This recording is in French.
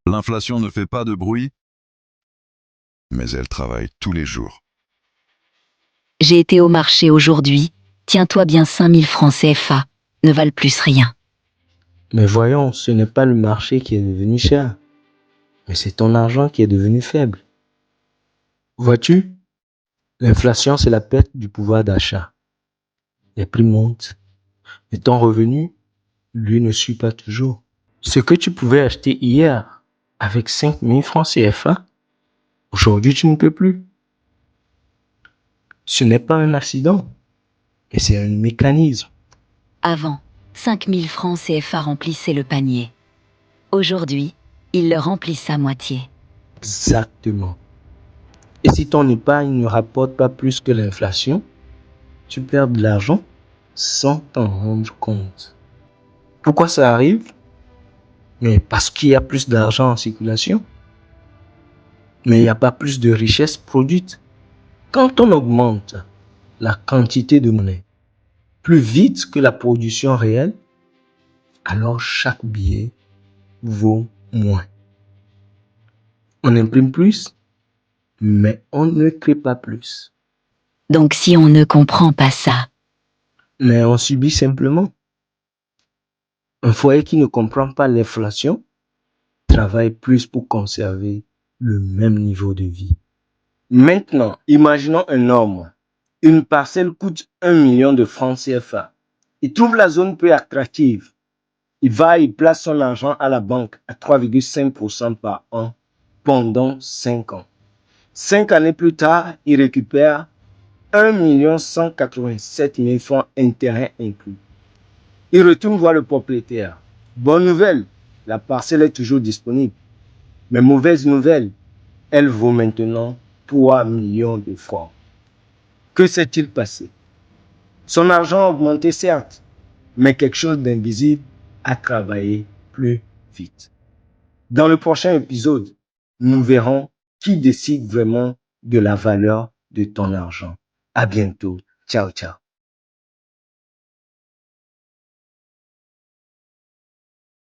L'inflation ne fait pas de bruit, mais elle travaille tous les jours. J'ai été au marché aujourd'hui. Tiens-toi bien 5000 francs CFA. Ne valent plus rien. Mais voyons, ce n'est pas le marché qui est devenu cher, mais c'est ton argent qui est devenu faible. Vois-tu, l'inflation, c'est la perte du pouvoir d'achat. Les prix montent, mais ton revenu, lui, ne suit pas toujours. Ce que tu pouvais acheter hier avec 5000 francs CFA, aujourd'hui, tu ne peux plus. Ce n'est pas un accident, mais c'est un mécanisme. Avant, 5000 francs CFA remplissaient le panier. Aujourd'hui, ils le remplissent à moitié. Exactement. Et si ton épargne ne rapporte pas plus que l'inflation, tu perds de l'argent sans t'en rendre compte. Pourquoi ça arrive? Mais parce qu'il y a plus d'argent en circulation, mais il n'y a pas plus de richesse produite. Quand on augmente la quantité de monnaie plus vite que la production réelle, alors chaque billet vaut moins. On imprime plus, mais on ne crée pas plus. Donc si on ne comprend pas ça, Mais on subit simplement. Un foyer qui ne comprend pas l'inflation travaille plus pour conserver le même niveau de vie. Maintenant, imaginons un homme. Une parcelle coûte 1 million de francs CFA. Il trouve la zone peu attractive. Il va et place son argent à la banque à 3,5% par an pendant 5 ans. 5 années plus tard, il récupère 1 187 000 francs intérêts inclus. Il retourne voir le propriétaire. Bonne nouvelle, la parcelle est toujours disponible. Mais mauvaise nouvelle, elle vaut maintenant 3 millions de francs. Que s'est-il passé? Son argent a augmenté certes, mais quelque chose d'invisible a travaillé plus vite. Dans le prochain épisode, nous verrons qui décide vraiment de la valeur de ton argent. À bientôt. Ciao, ciao.